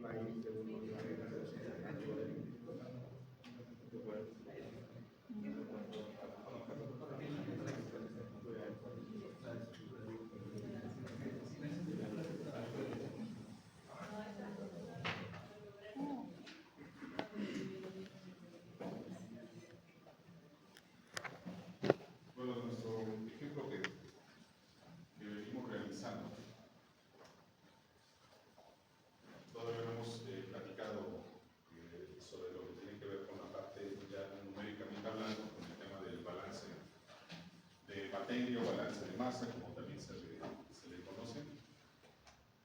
país de uno de Bueno, nuestro ejemplo que venimos realizando, todavía no hemos platicado sobre lo que tiene que ver con la parte ya numéricamente hablando, con el tema del balance de materia o balance de masa, como también se le conoce.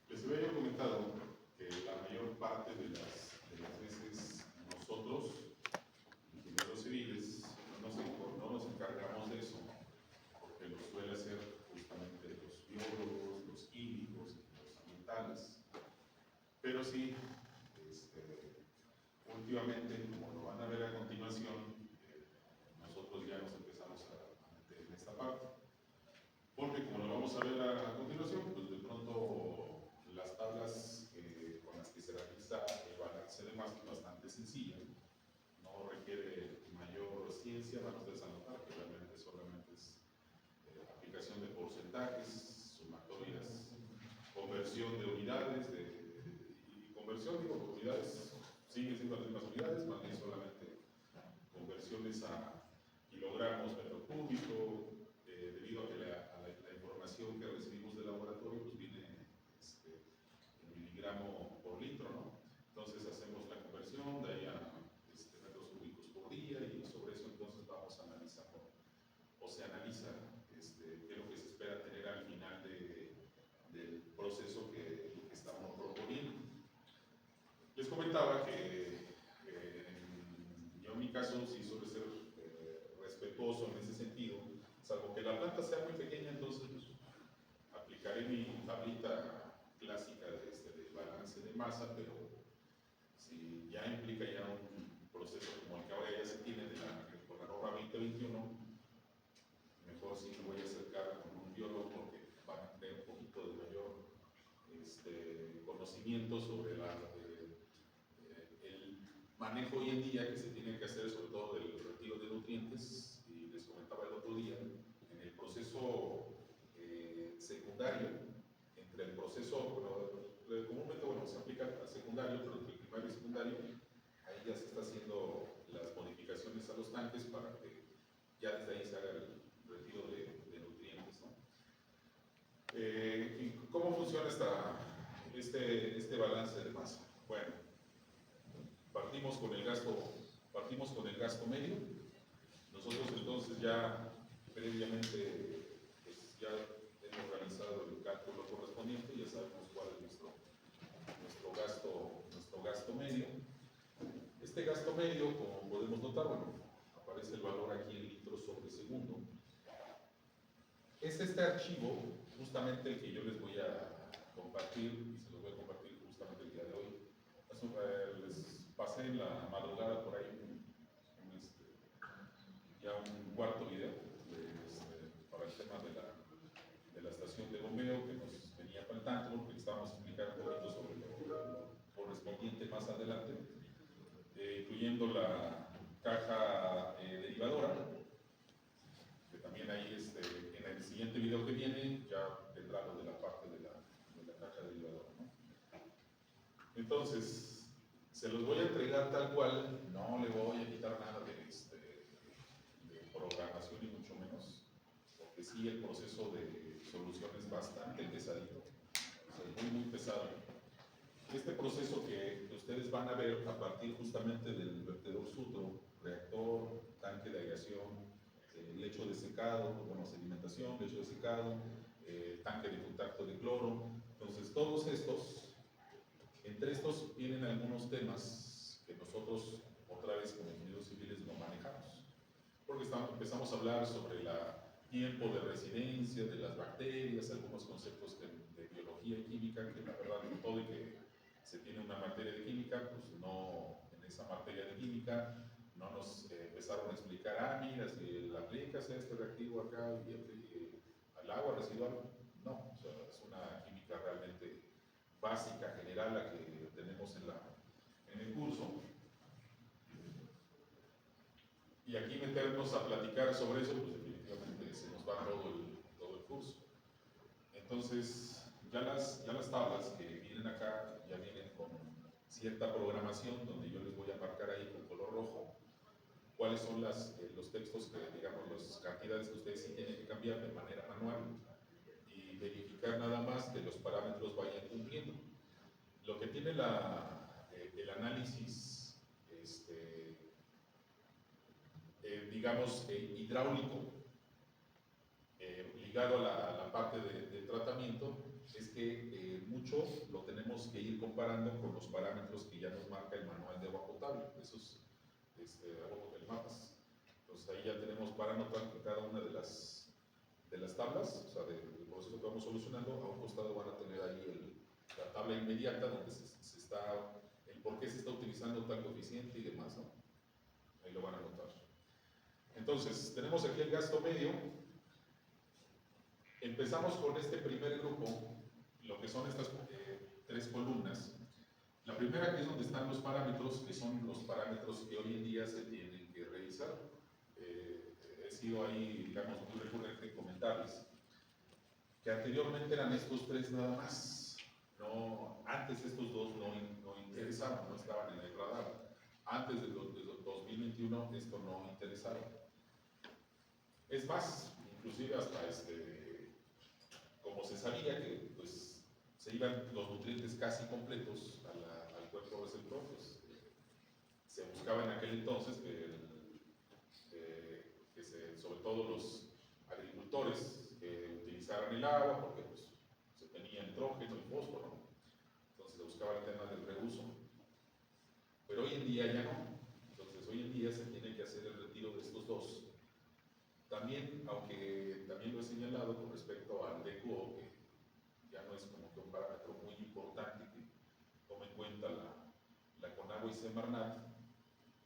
Les había yo comentado que la mayor parte de las veces nosotros, ingenieros civiles, no nos encargamos de eso, porque lo suele hacer justamente los biólogos, los químicos, los ambientales. Pero sí, últimamente, como lo van a ver a continuación, nosotros ya nos empezamos a meter en esta parte. Porque como lo vamos a ver a continuación, pues de pronto las tablas con las que se realiza el balance de masa es bastante sencilla, no requiere mayor ciencia, van ustedes a notar que realmente solamente es aplicación de porcentajes, sumatorias, conversión de unidades, y conversión de unidades, siguen siendo las mismas unidades, más bien solamente conversiones a kilogramos metro cúbico, debido a que la información que recibimos del laboratorio pues viene en miligramo por litro, ¿no? Entonces hacemos la conversión de ahí a metros cúbicos por día y sobre eso entonces vamos analizando o se analiza qué es lo que se espera tener al final del proceso que estamos proponiendo. Les comentaba que yo en mi caso sí suele ser respetuoso en ese sentido, salvo que la planta sea muy pequeña, entonces pues, aplicaré mi tablita clásica de balance de masa, pero si ya implica ya un proceso como el que ahora ya se tiene con la norma 2021, mejor sí me voy a acercar con un biólogo porque van a tener un poquito de mayor conocimiento sobre el manejo hoy en día que se tiene que hacer, sobre todo del retiro de nutrientes. Y les comentaba el otro día, en el proceso secundario, entre el proceso, bueno, comúnmente se aplica al secundario, pero entre el primario y secundario, ahí ya se está haciendo las modificaciones a los tanques para que ya desde ahí se haga el retiro de nutrientes, ¿no? ¿Y cómo funciona este balance de masa? Bueno, partimos con el gasto medio. Nosotros entonces ya previamente pues ya hemos realizado el cálculo correspondiente, ya sabemos cuál es nuestro gasto medio. Este gasto medio, como podemos notar, bueno, aparece el valor aquí en litros sobre segundo. Es este archivo, justamente el que yo les voy a compartir, y se los voy a compartir justamente el día de hoy. Les pasé en la madrugada por ahí ya un cuarto video para el tema de la estación de bombeo que nos venía faltando, porque estábamos explicando un poquito sobre lo correspondiente más adelante, incluyendo la caja derivadora, que también ahí en el siguiente video que viene ya vendrá lo de la parte de la caja derivadora, ¿no? Entonces, se los voy a entregar tal cual, no le voy a quitar nada de programación y mucho menos, porque sí el proceso de solución es bastante pesadito, o sea, es muy pesado. Este proceso que ustedes van a ver a partir justamente del vertedor Sutro, reactor, tanque de aireación, lecho de secado, bueno, sedimentación, lecho de secado, tanque de contacto de cloro. Entonces, todos estos, entre estos vienen algunos temas que nosotros, otra vez como ingenieros civiles, no manejamos. Porque empezamos a hablar sobre el tiempo de residencia de las bacterias, algunos conceptos de biología y química, que la verdad, con todo y que se tiene una materia de química, pues no, en esa materia de química no nos empezaron a explicar, mira, si le aplicas este reactivo acá y al agua residual, no, o sea, es una química realmente básica, general, la que tenemos en la ponernos a platicar sobre eso, pues definitivamente se nos va todo el curso. Entonces, ya las tablas que vienen acá ya vienen con cierta programación donde yo les voy a marcar ahí con color rojo cuáles son los textos que, digamos, las cantidades que ustedes sí tienen que cambiar de manera manual y verificar nada más que los parámetros vayan cumpliendo. Lo que tiene el análisis, digamos, hidráulico, ligado a la parte de tratamiento, es que mucho lo tenemos que ir comparando con los parámetros que ya nos marca el manual de agua potable, esos el mapas. Entonces ahí ya tenemos para anotar que cada una de las tablas, o sea, del proceso que vamos solucionando, a un costado van a tener ahí la tabla inmediata donde se está, el por qué se está utilizando tal coeficiente y demás, ¿no? Ahí lo van a anotar. Entonces, tenemos aquí el gasto medio. Empezamos con este primer grupo, lo que son estas tres columnas. La primera, que es donde están los parámetros, que son los parámetros que hoy en día se tienen que revisar. He sido ahí, digamos, muy recurrente en comentarles que anteriormente eran estos tres nada más. No, antes estos dos no interesaban, no estaban en el radar. Antes del 2021 esto no interesaba. Es más, inclusive hasta como se sabía que pues, se iban los nutrientes casi completos al cuerpo receptor, pues se buscaba en aquel entonces sobre todo los agricultores utilizaran el agua porque pues, se tenía nitrógeno y fósforo, ¿no? Entonces se buscaba el tema del reuso. Pero hoy en día ya no. Entonces hoy en día se tiene que hacer el retiro de estos dos. También, aunque también lo he señalado con respecto al DQO, que ya no es como que un parámetro muy importante que tome en cuenta la CONAGUA y Semarnat,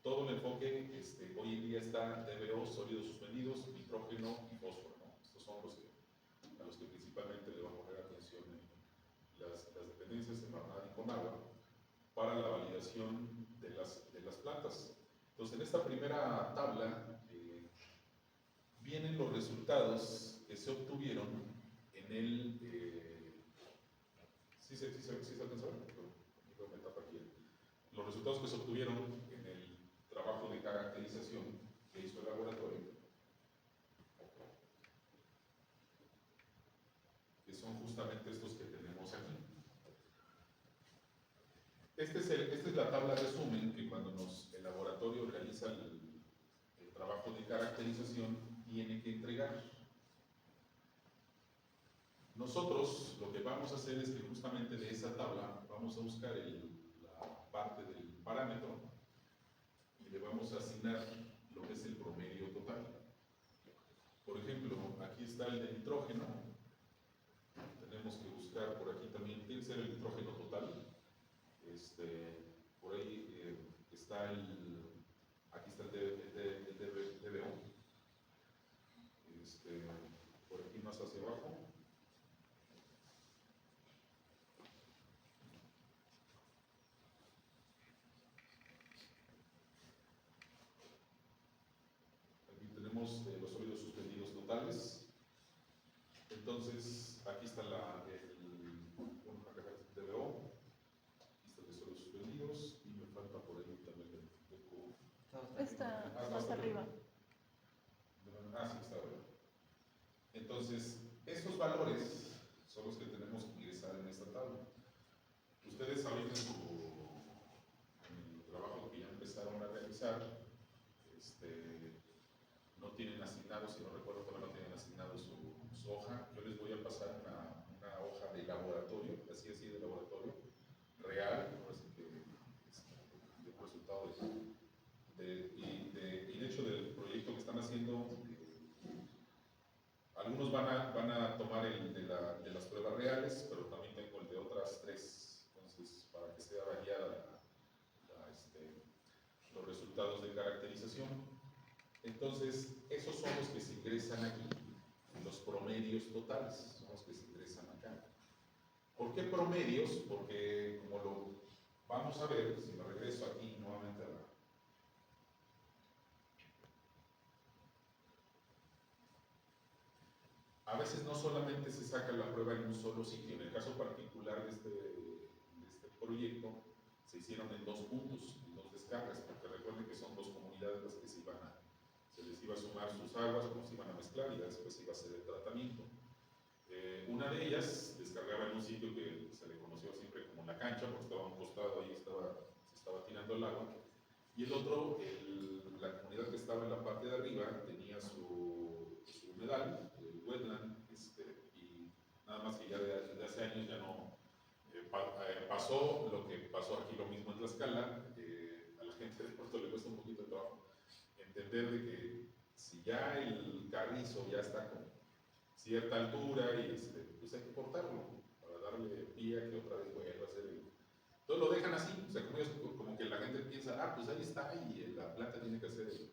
todo el enfoque hoy en día está DBO, sólidos suspendidos, nitrógeno y fósforo, ¿no? Estos son a los que principalmente le van a poner atención en las dependencias Semarnat y CONAGUA para la validación de las plantas. Entonces, en esta primera tabla vienen los resultados que se obtuvieron en el... ¿Sí se alcanzó a ver? Los resultados que se obtuvieron en el trabajo de caracterización que hizo el laboratorio, que son justamente estos que tenemos aquí. Esta es la tabla de resumen que cuando el laboratorio realiza el trabajo de caracterización tiene que entregar. Nosotros lo que vamos a hacer es que justamente de esa tabla vamos a buscar la parte del parámetro y le vamos a asignar lo que es el promedio total. Por ejemplo, aquí está el de nitrógeno. Tenemos que buscar por aquí también, tiene que ser el nitrógeno total. Por ahí está aquí está el DBO. Por aquí más hacia abajo. Aquí tenemos los sólidos suspendidos totales. Entonces, aquí está DBO. Aquí está el de sólidos suspendidos. Y me falta por ahí también el DQ. Está más arriba. Sí, está arriba. Entonces, estos valores son los que tenemos que ingresar en esta tabla. Ustedes ahorita en el trabajo que ya empezaron a realizar, no tienen asignado, si no recuerdo, todavía no tienen asignado su hoja. Yo les voy a pasar una hoja de laboratorio, así de laboratorio, real, así que de un resultado y de hecho del proyecto que están haciendo. Algunos van a tomar el de las pruebas reales, pero también tengo el de otras tres, entonces para que sea variada los resultados de caracterización. Entonces, esos son los que se ingresan aquí, los promedios totales, son los que se ingresan acá. ¿Por qué promedios? Porque como lo vamos a ver, si me regreso aquí nuevamente veces no solamente se saca la prueba en un solo sitio. En el caso particular de este proyecto, se hicieron en 2 puntos, en 2 descargas, porque recuerden que son 2 comunidades las que se les iba a sumar sus aguas, como se iban a mezclar y ya después iba a hacer el tratamiento. Una de ellas descargaba en un sitio que se le conoció siempre como la cancha, porque estaba a un costado, ahí se estaba tirando el agua, y el otro, la comunidad que estaba en la parte de arriba, tenía su humedal, el wetland, y nada más que ya desde hace años ya no pasó lo que pasó aquí, lo mismo en Tlaxcala. A la gente de Puerto le cuesta un poquito de trabajo entender de que si ya el carrizo ya está con cierta altura y pues hay que cortarlo para darle pie a que otra vez vuelva a hacer el... Entonces lo dejan así, o sea, como que la gente piensa, ah, pues ahí está y la planta tiene que hacer el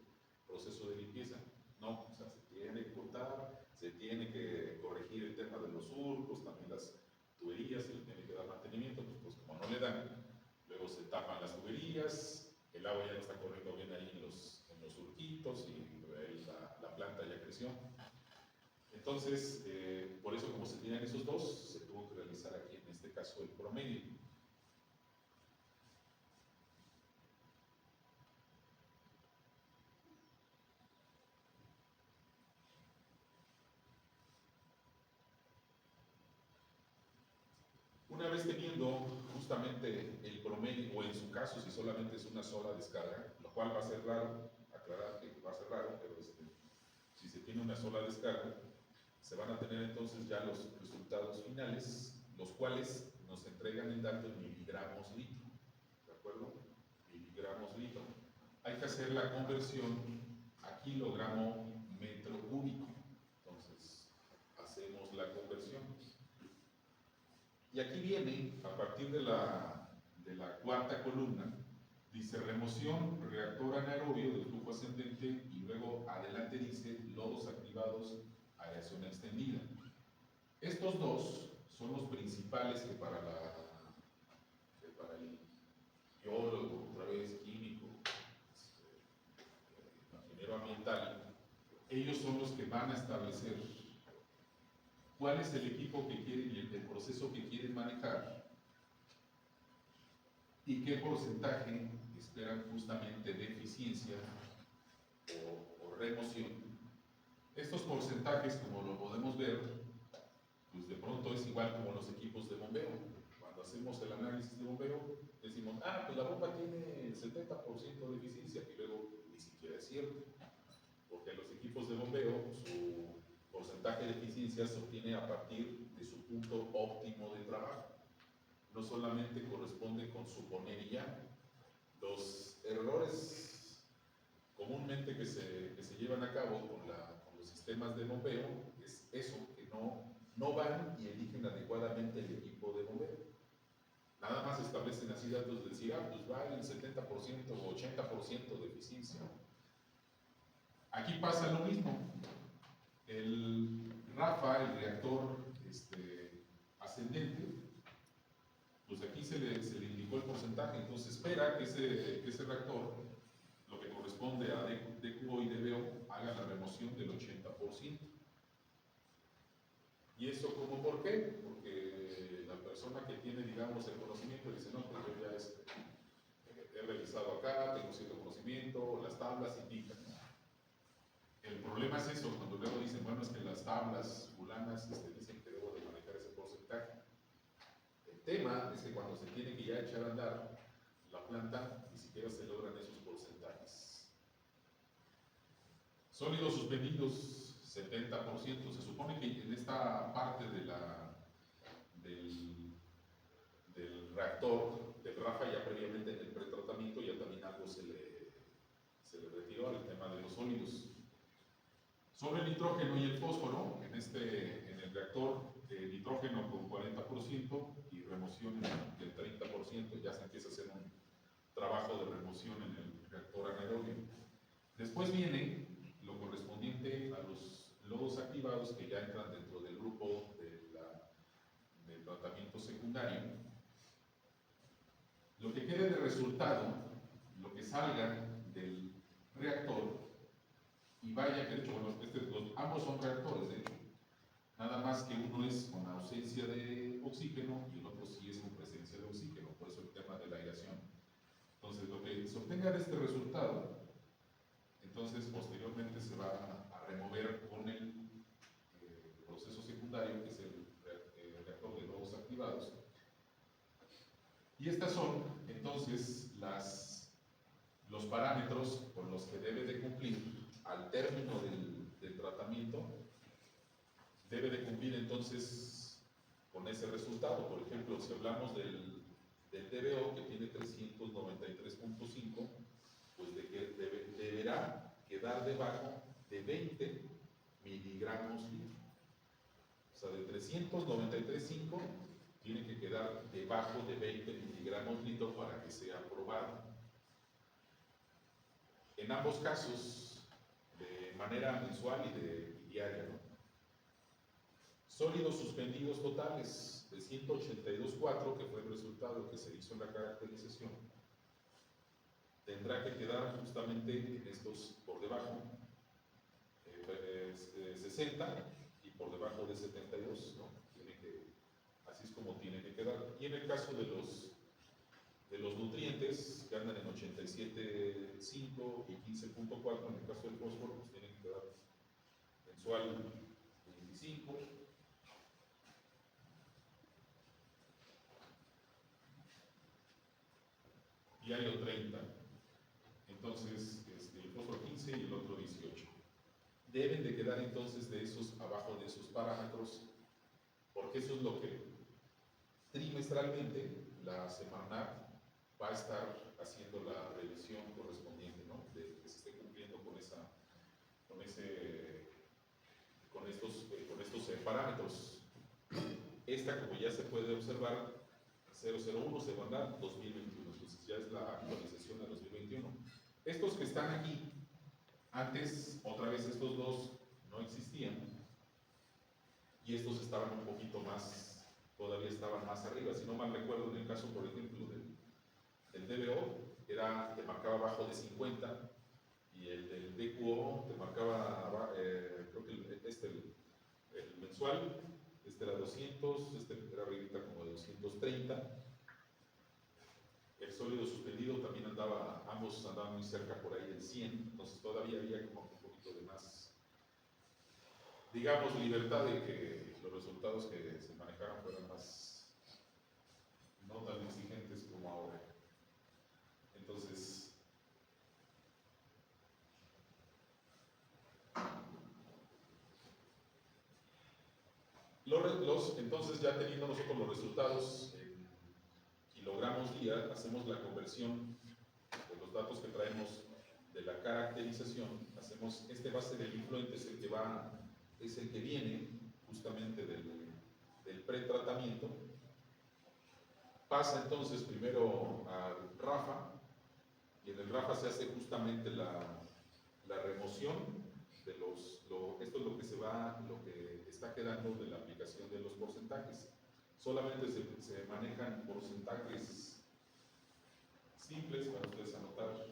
proceso de limpieza. No, o sea, se tiene que cortar, se tiene que corregir el tema de los surcos, también las tuberías, se le tiene que dar mantenimiento, pues como no le dan, luego se tapan las tuberías, el agua ya no está corriendo bien ahí en los surquitos y la planta ya creció. Entonces, por eso como se tenían esos 2, se tuvo que realizar aquí en este caso el promedio. Una vez teniendo justamente el promedio, o en su caso, si solamente es una sola descarga, lo cual va a ser raro, aclarar que va a ser raro, pero si se tiene una sola descarga, se van a tener entonces ya los resultados finales, los cuales nos entregan el dato en miligramos litro, ¿de acuerdo? Miligramos litro. Hay que hacer la conversión a kilogramo metro cúbico, entonces hacemos la conversión. Y aquí viene, a partir de la 4ª columna, dice remoción, reactor anaerobio de flujo ascendente y luego adelante dice lodos activados, aireación extendida. Estos 2 son los principales que para el biólogo, otra vez químico, ingeniero ambiental, ellos son los que van a establecer cuál es el equipo que quieren y el proceso que quieren manejar y qué porcentaje esperan justamente de eficiencia o remoción. Estos porcentajes, como lo podemos ver, pues de pronto es igual como los equipos de bombeo. Cuando hacemos el análisis de bombeo, decimos, ah, pues la bomba tiene el 70% de eficiencia, y luego ni siquiera es cierto, porque los equipos de bombeo, su porcentaje de eficiencia se obtiene a partir de su punto óptimo de trabajo. No solamente corresponde con suponer y ya. Los errores comúnmente que se llevan a cabo con los sistemas de bombeo es eso, que no van y eligen adecuadamente el equipo de bombeo. Nada más establecen así datos de decir, ah, pues va el 70% o 80% de eficiencia. Aquí pasa lo mismo. El RAFA, el reactor ascendente, pues aquí se le indicó el porcentaje, entonces espera que ese reactor, lo que corresponde a DQO y DBO, haga la remoción del 80%. ¿Y eso cómo por qué? Porque la persona que tiene, digamos, el conocimiento dice, no, pues yo ya he revisado acá, tengo cierto conocimiento, las tablas indican. El problema es eso, cuando luego dicen, bueno, es que las tablas fulanas dicen que debo de manejar ese porcentaje. El tema es que cuando se tiene que ya echar a andar la planta, ni siquiera se logran esos porcentajes. Sólidos suspendidos, 70%. Se supone que en esta parte del reactor, del RAFA, ya previamente en el pretratamiento, ya también algo se le retiró al tema de los sólidos. Sobre el nitrógeno y el fósforo, en el reactor, nitrógeno con 40% y remoción del 30%, ya se empieza a hacer un trabajo de remoción en el reactor anaerobio. Después viene lo correspondiente a los lodos activados que ya entran dentro del grupo del tratamiento secundario. Lo que quede de resultado, lo que salga del reactor, y vaya que de hecho, bueno, ambos son reactores, de hecho. nada más que uno es con ausencia de oxígeno y el otro sí es con presencia de oxígeno, por eso el tema de la aireación. Entonces, lo que se obtenga de este resultado, entonces posteriormente se va a remover con el proceso secundario, que es el reactor de globos activados. Y estas son, entonces, los parámetros con los que debe de cumplir al término del tratamiento. Debe de cumplir entonces con ese resultado. Por ejemplo, si hablamos del DBO, que tiene 393.5, pues deberá quedar debajo de 20 miligramos litro. O sea, de 393.5 tiene que quedar debajo de 20 miligramos litro para que sea aprobado. En ambos casos, de manera mensual y diaria, ¿no? Sólidos suspendidos totales de 182.4, que fue el resultado que se hizo en la caracterización, tendrá que quedar justamente en estos por debajo, 60 y por debajo de 72, ¿no? Así es como tiene que quedar. Y en el caso de los nutrientes, que andan en 87.5 y 15.4, en el caso del fósforo, pues tienen que quedar mensual 25. Diario 30, entonces el fósforo 15 y el otro 18. Deben de quedar entonces de esos, abajo de esos parámetros, porque eso es lo que trimestralmente la Semarnat va a estar haciendo la revisión correspondiente, ¿no? De que se esté cumpliendo con estos parámetros. Esta, como ya se puede observar, 001 Semarnat 2021, entonces ya es la actualización de 2021. Estos que están aquí, antes, otra vez estos dos no existían, y estos estaban un poquito más, todavía estaban más arriba. Si no mal recuerdo, en el caso, por ejemplo, del DBO, te marcaba abajo de 50, y el del DQO te marcaba, creo que el mensual, era 200, era arribita como de 230. El sólido suspendido también ambos andaban muy cerca por ahí del 100, entonces todavía había como un poquito de más, digamos, libertad de que los resultados que se manejaran fueran más, no tan exigentes como ahora. Entonces, entonces ya teniendo nosotros los resultados en kilogramos día, hacemos la conversión de los datos que traemos de la caracterización, hacemos base del influente, es el que viene justamente del pretratamiento, pasa entonces primero al RAFA, y en el RAFA se hace justamente la remoción de esto es lo que está quedando de la aplicación de los porcentajes. Solamente se manejan porcentajes simples para ustedes anotar.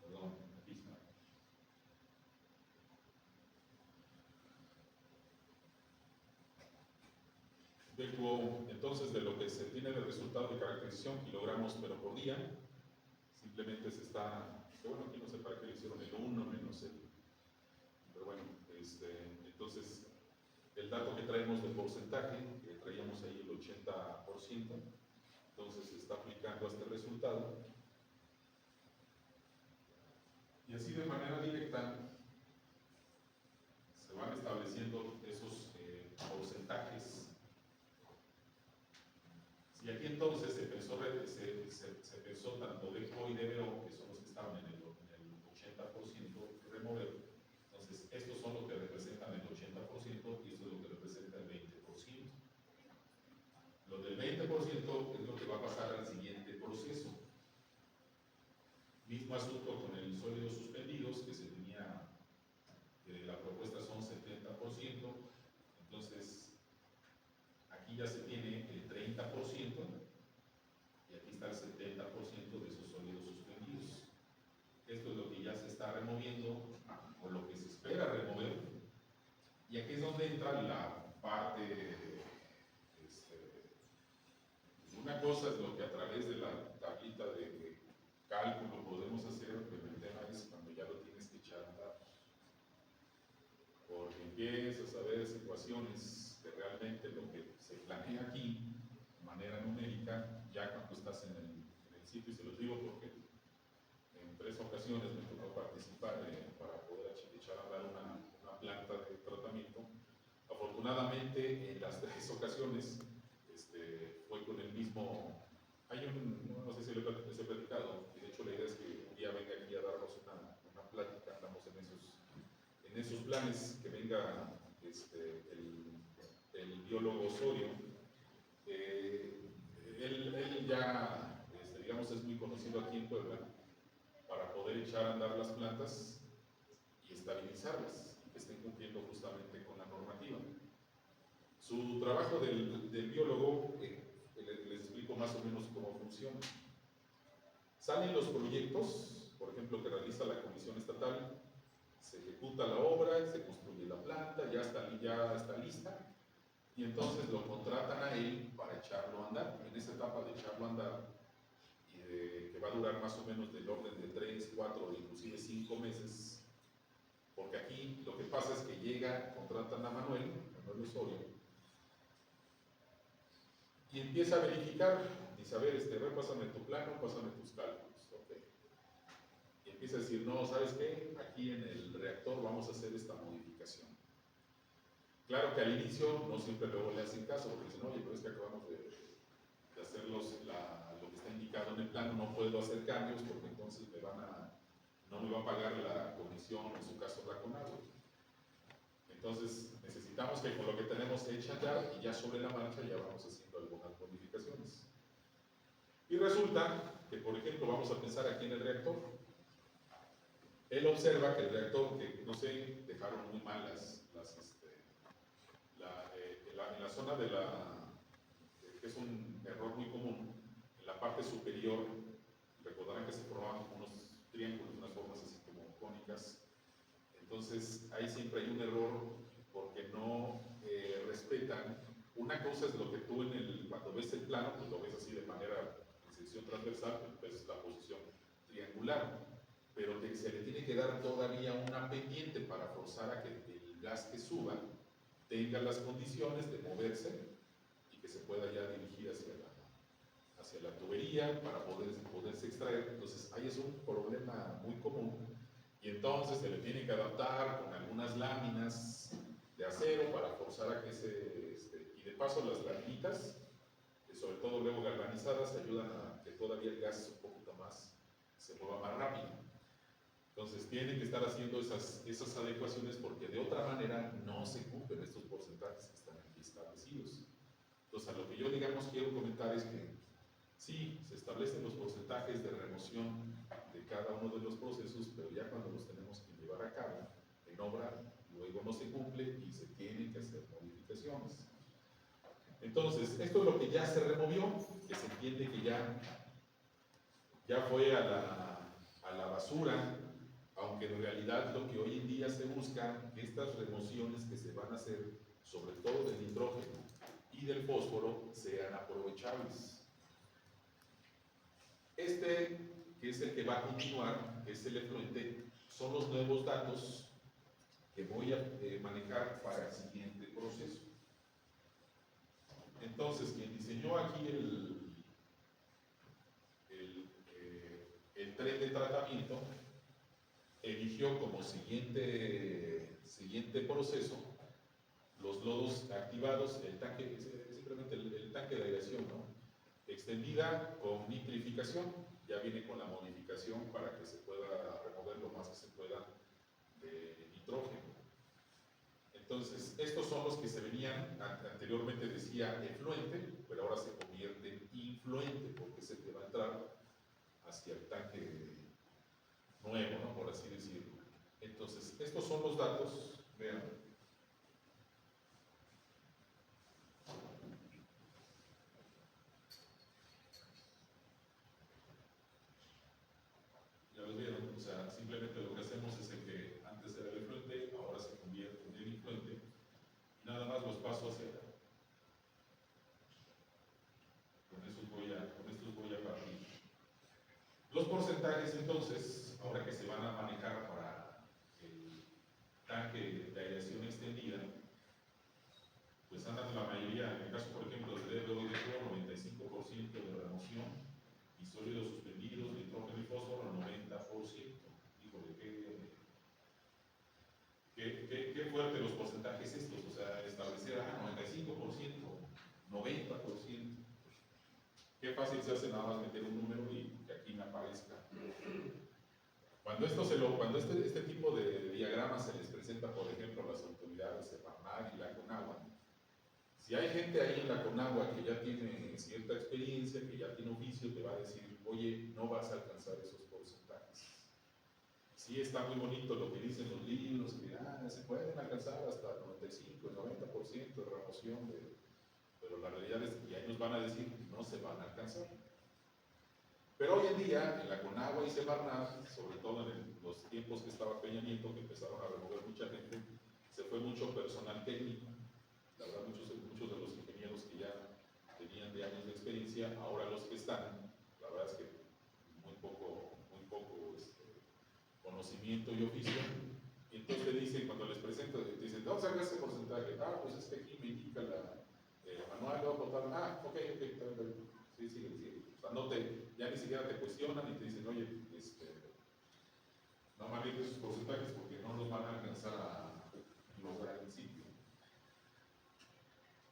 Perdón, aquí está. Entonces, de lo que se tiene de resultado de caracterización, kilogramos pero por día, simplemente se está, bueno, aquí no sé para qué le hicieron el 1 menos el, pero bueno, entonces, el dato que traemos de porcentaje, que traíamos ahí el 80%, entonces se está aplicando a este resultado, y así de manera directa se van estableciendo esos porcentajes. Y aquí entonces se pensó tanto DECO y DBO, que son los que estaban en el 80%, remover. Entonces, estos son los que representan el 80% y esto es lo que representa el 20%. Lo del 20% es lo que va a pasar al siguiente proceso. Mismo asunto con el sólidos suspendidos, que se tenía, la propuesta son 70%, entonces aquí ya se tiene el 30%, está removiendo o lo que se espera remover. Y aquí es donde entra la parte, una cosa es lo que a través de la tablita de cálculo podemos hacer, pero el tema es cuando ya lo tienes que echar a andar. Porque empiezas a ver situaciones que realmente lo que se planea aquí, de manera numérica, ya cuando estás en el sitio, y se los digo porque en 3 ocasiones me tocó participar para poder echar a andar una planta de tratamiento. Afortunadamente, en las 3 ocasiones fue con el mismo. No sé si les he platicado, y de hecho la idea es que un día venga aquí a darnos una plática, andamos en esos planes, que venga el biólogo Osorio. Él ya, digamos, es muy conocido aquí en Puebla para poder echar a andar las plantas y estabilizarlas, y que estén cumpliendo justamente con la normativa. Su trabajo del biólogo, les explico más o menos cómo funciona. Salen los proyectos, por ejemplo, que realiza la Comisión Estatal, se ejecuta la obra, se construye la planta, ya está lista, y entonces lo contratan a él para echarlo a andar. En esa etapa de echarlo a andar, que va a durar más o menos del orden de 3, 4, inclusive 5 meses, porque aquí lo que pasa es que contratan a Manuel Osorio, y empieza a verificar, dice, a ver, pásame tu plano, pásame tus cálculos, ok. Y empieza a decir, no, ¿sabes qué? Aquí en el reactor vamos a hacer esta modificación. Claro que al inicio no siempre luego le hacen caso, porque dicen, oye, pero es que acabamos de hacer lo que está indicado en el plano, no puedo hacer cambios porque entonces no me va a pagar la comisión, en su caso la CONAGUA. Entonces necesitamos que con lo que tenemos eche a andar, y ya sobre la marcha ya vamos haciendo algunas modificaciones. Y resulta que, por ejemplo, vamos a pensar aquí en el reactor. Él observa que el reactor, que no sé, dejaron muy mal en la zona que es un error muy común, en la parte superior, recordarán que se formaban como unos triángulos, unas formas así como cónicas. Entonces ahí siempre hay un error porque no respetan. Una cosa es lo que tú cuando ves el plano, pues lo ves así de manera en sección transversal, pues es la posición triangular, pero se le tiene que dar todavía una pendiente para forzar a que el gas que suba tenga las condiciones de moverse y que se pueda ya dirigir hacia la tubería para poderse extraer. Entonces ahí es un problema muy común, y entonces se le tiene que adaptar con algunas láminas de acero para forzar a que y de paso las laminitas, sobre todo luego galvanizadas, ayudan a que todavía el gas un poquito más se mueva más rápido. Entonces tienen que estar haciendo esas adecuaciones, porque de otra manera no se cumplen estos porcentajes que están aquí establecidos. Entonces, a lo que yo, digamos, quiero comentar es que sí, se establecen los porcentajes de remoción de cada uno de los procesos, pero ya cuando los tenemos que llevar a cabo en obra, luego no se cumple y se tienen que hacer modificaciones. Entonces, esto es lo que ya se removió, que se entiende que ya fue a la basura, aunque en realidad lo que hoy en día se busca, estas remociones que se van a hacer, sobre todo del nitrógeno y del fósforo, sean aprovechables. Que es el que va a continuar, que es el efluente, son los nuevos datos que voy a manejar para el siguiente proceso. Entonces, quien diseñó aquí el tren de tratamiento, eligió como siguiente proceso los lodos activados, simplemente el tanque de aireación, ¿no? Extendida con nitrificación, ya viene con la modificación para que se pueda remover lo más que se pueda de nitrógeno. Entonces, estos son los que se venían, anteriormente decía efluente, pero ahora se convierte en influente, porque es el que va a entrar hacia el tanque nuevo, ¿no? Por así decirlo. Entonces, estos son los datos, vean. Ya los vieron, o sea, simplemente lo que hacemos porcentajes entonces, ahora que se van a manejar para el tanque de aireación extendida, pues andan la mayoría, en el caso por ejemplo de DBO y DBO, 95% de remoción y sólidos suspendidos, nitrógeno y fósforo, 90%. Híjole, qué fuerte los porcentajes estos, o sea, establecer 95%, 90%. Qué fácil se hace nada más meter un número y que aquí me aparezca. Cuando este tipo de diagramas se les presenta, por ejemplo, a las autoridades de Semarnat y la CONAGUA, si hay gente ahí en la CONAGUA que ya tiene cierta experiencia, que ya tiene oficio, te va a decir, oye, no vas a alcanzar esos porcentajes. Sí, está muy bonito lo que dicen los libros, que se pueden alcanzar hasta 95, 90% de remoción, pero la realidad es que ahí nos van a decir que no se van a alcanzar. Pero hoy en día, en la CONAGUA y Semarnat, sobre todo en los tiempos que estaba Peña Nieto, que empezaron a remover mucha gente, se fue mucho personal técnico. La verdad, muchos de los ingenieros que ya tenían de años de experiencia, ahora los que están, la verdad es que muy poco conocimiento y oficio. Y entonces te dicen, cuando les presento, te dicen, ¿dónde saca ese porcentaje? Pues es que aquí me indica el manual, lo voy a votar. Ok, sí, sigue. O sea, ya ni siquiera te cuestionan y te dicen, oye, no manejes esos porcentajes porque no los van a alcanzar a lograr en sitio.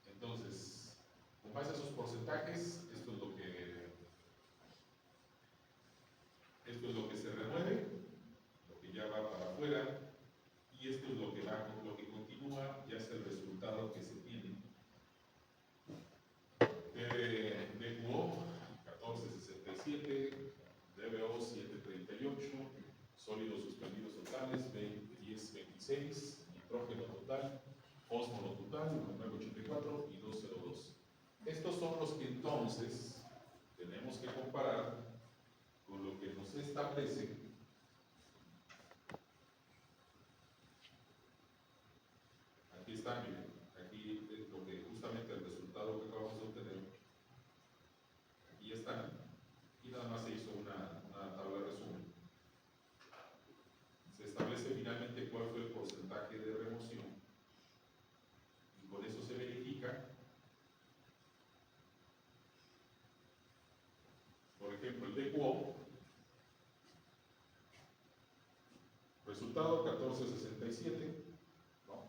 Entonces, con base a esos porcentajes, esto es lo que se remueve, lo que ya va para afuera, y esto es lo que continúa, ya es el resultado que se tiene. DQO 1467, DBO 738, sólidos suspendidos totales 1026, nitrógeno total, fósforo total 984 y 202. Estos son los que entonces tenemos que comparar con lo que nos establece aquí está, miren, aquí es lo que justamente el resultado que acabamos de obtener, aquí están, y nada más se hizo una tabla de resumen. Se establece finalmente cuál fue el porcentaje de remoción y con eso se verifica. Por ejemplo, el DQO, resultado 1467, ¿no?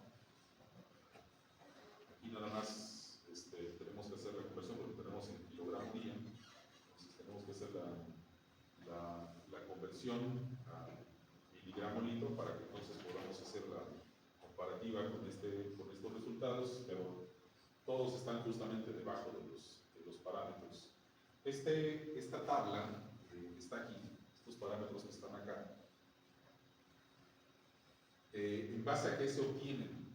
Aquí nada más tenemos que hacer la conversión porque tenemos en kilogramo día, entonces tenemos que hacer la conversión a miligramo litro para que entonces podamos hacer la comparativa con estos resultados, pero todos están justamente debajo de los parámetros. Esta tabla que está aquí, estos parámetros que están acá, ¿en base a qué se obtienen?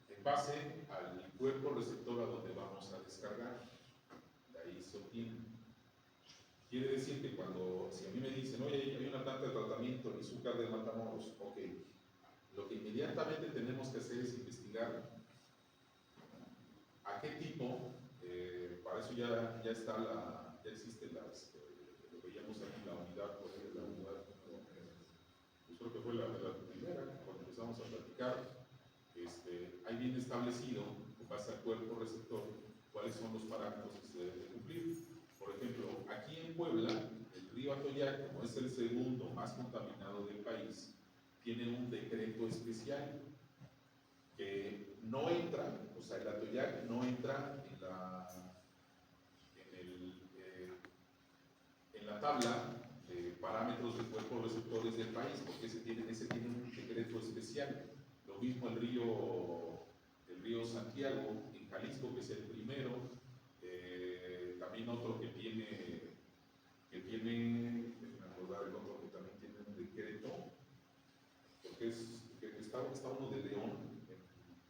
En base al cuerpo receptor a donde vamos a descargar, de ahí se obtienen. Quiere decir que si a mí me dicen, oye, hay una planta de tratamiento en Izúcar de Matamoros, ok, lo que inmediatamente tenemos que hacer es investigar a qué tipo, para eso ya existe lo veíamos aquí, la unidad, pues creo que fue la primera, cuando empezamos a platicar, hay bien establecido, con base al cuerpo receptor, cuáles son los parámetros que se deben de cumplir. Por ejemplo, aquí en Puebla, el río Atoyac, como es el segundo más contaminado del país, tiene un decreto especial que no entra, o sea, el Atoyac no entra en la tabla de parámetros de cuerpos receptores del país, porque ese tiene un decreto especial. Lo mismo el río Santiago, en Jalisco, que es el primero, también otro que tiene, déjenme acordar el otro que también tiene un decreto, porque está uno de León,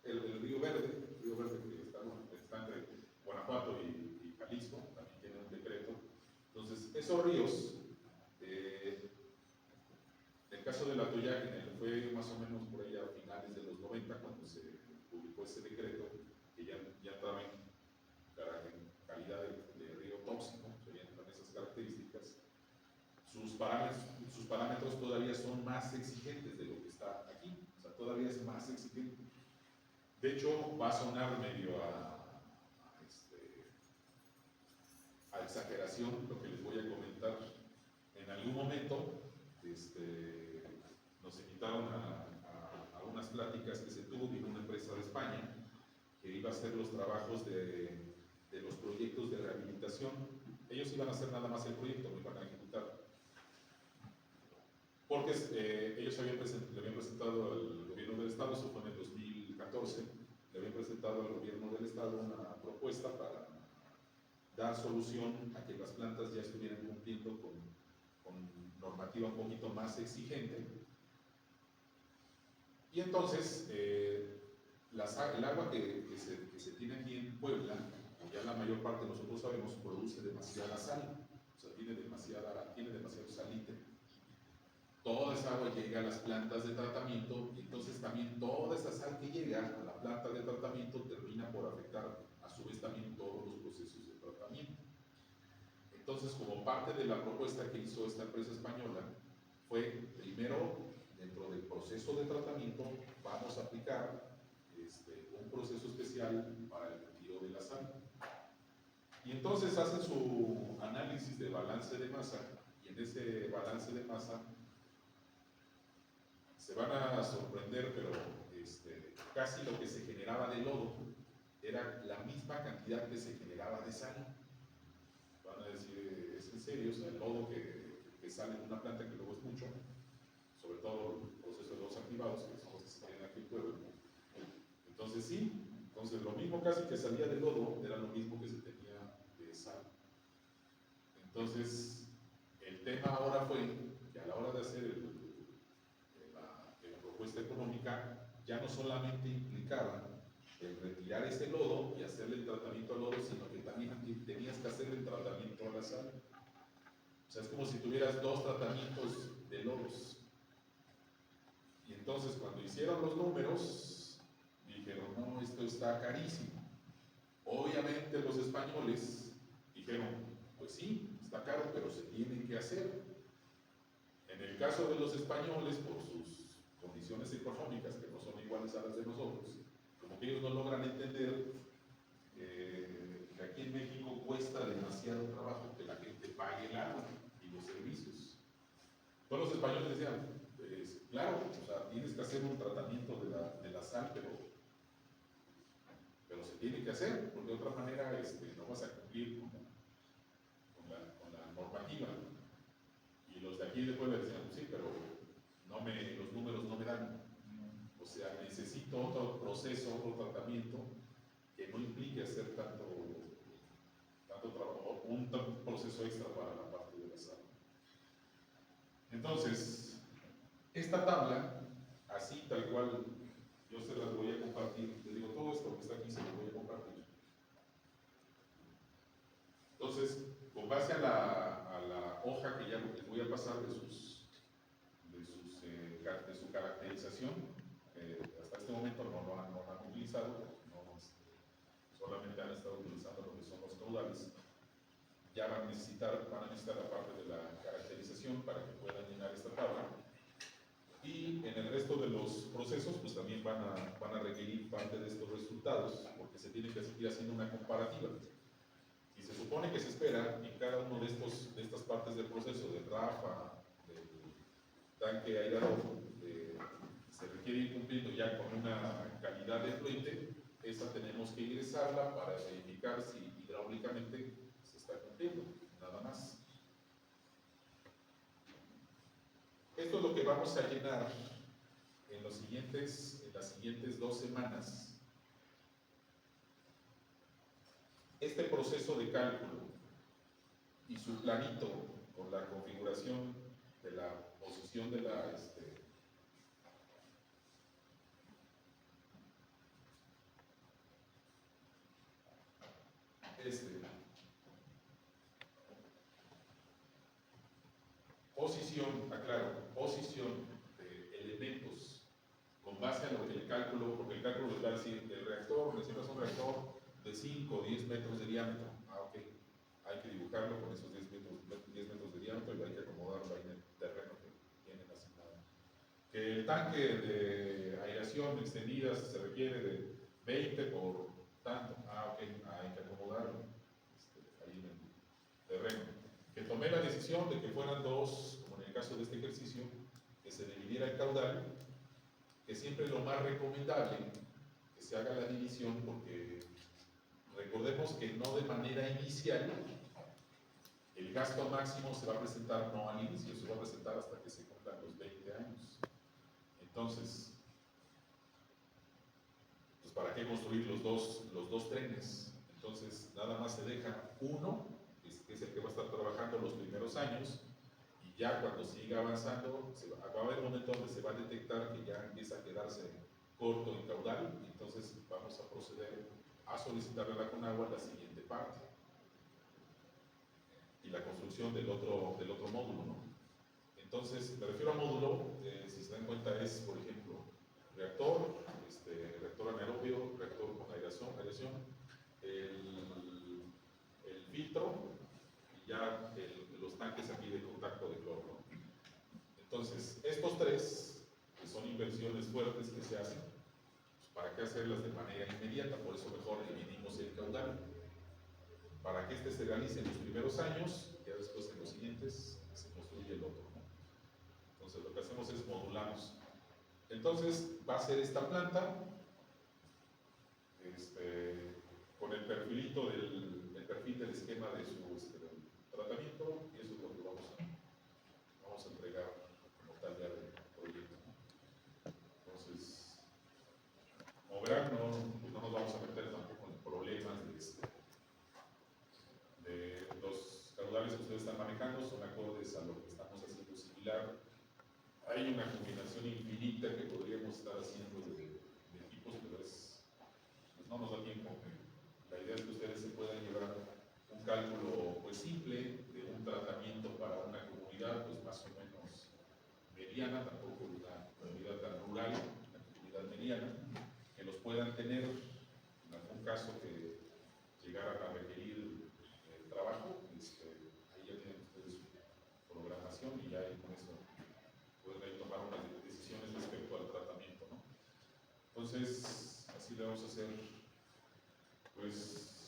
el río Verde que está entre Guanajuato y Jalisco, también tiene un decreto. Entonces, esos ríos, en el caso del Atoyac, fue más o menos por ahí a finales de los 90 cuando se publicó ese decreto, que ya entraba en calidad de río tóxico, serían esas características. Sus sus parámetros todavía son más exigentes de lo que está aquí, o sea, todavía es más exigente. De hecho, va a sonar medio a exageración lo que les voy a comentar. En algún momento nos invitaron a unas pláticas que se tuvo en una empresa de España que iba a hacer los trabajos de los proyectos de rehabilitación. Ellos iban a hacer nada más el proyecto, lo iban a ejecutar. Porque ellos le habían presentado al gobierno del Estado, eso fue en el 2014, le habían presentado al gobierno del Estado una propuesta para dar solución a que las plantas ya estuvieran cumpliendo con normativa un poquito más exigente. Y entonces, el agua que se tiene aquí en Puebla, ya la mayor parte de nosotros sabemos, produce demasiada sal, o sea, tiene demasiado salite. Toda esa agua llega a las plantas de tratamiento y entonces también toda esa sal que llega a la planta de tratamiento termina por afectar a su vez también todos los procesos de tratamiento. Entonces, como parte de la propuesta que hizo esta empresa española, fue primero, dentro del proceso de tratamiento, vamos a aplicar un proceso especial para el retiro de la sal. Y entonces hacen su análisis de balance de masa, y en ese balance de masa se van a sorprender, pero casi lo que se generaba de lodo era la misma cantidad que se generaba de sal. Van a decir, ¿es en serio? O sea, el lodo que sale de una planta, que luego es mucho, sobre todo el proceso de lodos activados, que son los que se tienen aquí en Puebla. Entonces sí, entonces lo mismo casi que salía de lodo era lo mismo que se tenía de sal. Entonces, el tema ahora fue que a la hora de hacer la propuesta económica, ya no solamente implicaba el retirar ese lodo y hacerle el tratamiento al lodo, sino que también tenías que hacerle el tratamiento a la sal. O sea, es como si tuvieras dos tratamientos de lodos. Y entonces, cuando hicieron los números, dijeron, no, esto está carísimo. Obviamente los españoles dijeron, pues sí, está caro, pero se tiene que hacer. En el caso de los españoles, por sus condiciones económicas, que no son iguales a las de nosotros, como que ellos no logran entender que aquí en México cuesta demasiado trabajo que la gente pague el agua y los servicios. Todos los españoles decían, pues, claro, o sea, tienes que hacer un tratamiento de la sal, pero se tiene que hacer, porque de otra manera no vas a cumplir con la normativa. Y los de aquí de Puebla decían, sí, pero los números no me dan. O sea, necesito otro proceso, otro tratamiento que no implique hacer tanto trabajo, un proceso extra para la parte de la sal. Entonces, esta tabla, así tal cual, yo se las voy a compartir. Les digo, todo esto que está aquí se lo voy a compartir. Entonces, con base a la hoja que ya les voy a pasar de su caracterización, hasta este momento no lo han utilizado, solamente han estado utilizando lo que son los caudales. Ya van a necesitar la parte de la caracterización para que puedan llenar esta tabla. Y en el resto de los procesos, pues también van a requerir parte de estos resultados, porque se tiene que seguir haciendo una comparativa. Y se supone que se espera en cada uno de estas partes del proceso, del RAFA, del tanque aerado, se requiere ir cumpliendo ya con una calidad de fluente. Esa tenemos que ingresarla para verificar si hidráulicamente se está cumpliendo, nada más. Esto es lo que vamos a llenar en las siguientes 2 semanas. Este proceso de cálculo y su planito con la configuración de la posición de la posición de elementos con base a lo que el cálculo, porque el cálculo les va a decir, el reactor, necesitas un reactor de 5 o 10 metros de diámetro. Ah, ok. Hay que dibujarlo con esos 10 metros de diámetro y hay que acomodarlo ahí en Que el tanque de aireación extendida se requiere de 20 por tanto. Ah, ok, hay que acomodarlo ahí en el terreno. Que tomé la decisión de que fueran dos, como en el caso de este ejercicio, que se dividiera el caudal, que siempre es lo más recomendable que se haga la división, porque recordemos que no de manera inicial el gasto máximo se va a presentar no al inicio, se va a presentar hasta que se cumplan los 20 años. Entonces, pues ¿para qué construir los dos trenes? Entonces, nada más se deja uno, que es el que va a estar trabajando los primeros años, y ya cuando siga avanzando, va a haber un momento donde se va a detectar que ya empieza a quedarse corto en caudal, y entonces vamos a proceder a solicitarle a la Conagua la siguiente parte, y la construcción del otro módulo, ¿no? Entonces, me refiero a módulo, si se dan cuenta, es, por ejemplo, reactor, reactor anaerobio, reactor con aireación, el filtro y ya los tanques aquí de contacto de cloro, ¿no? Entonces, estos tres, que son inversiones fuertes que se hacen, pues, ¿para qué hacerlas de manera inmediata? Por eso mejor dividimos el caudal, para que se realice en los primeros años, ya después en los siguientes se construye el otro, ¿no? Entonces, lo que hacemos es modulamos. Entonces, va a ser esta planta, con el perfilito el perfil del esquema de su tratamiento, y eso es lo que vamos a entregar como tal ya de proyecto, ¿no? Entonces, como verán, pues no nos vamos a meter tampoco en problemas de los caudales que ustedes están manejando, son acordes a lo que estamos haciendo similar. Hay una combinación infinita que podríamos estar haciendo de equipos, pero pues no nos da tiempo. La idea es que ustedes se puedan llevar un cálculo pues simple de un tratamiento para una comunidad pues más o menos mediana, tampoco una comunidad tan rural, una comunidad mediana, que los puedan tener en algún caso que llegaran a requerir el trabajo, ahí ya tienen ustedes su programación y ya con eso pueden ahí tomar unas decisiones respecto al tratamiento, ¿no? Entonces, así le vamos a hacer, pues,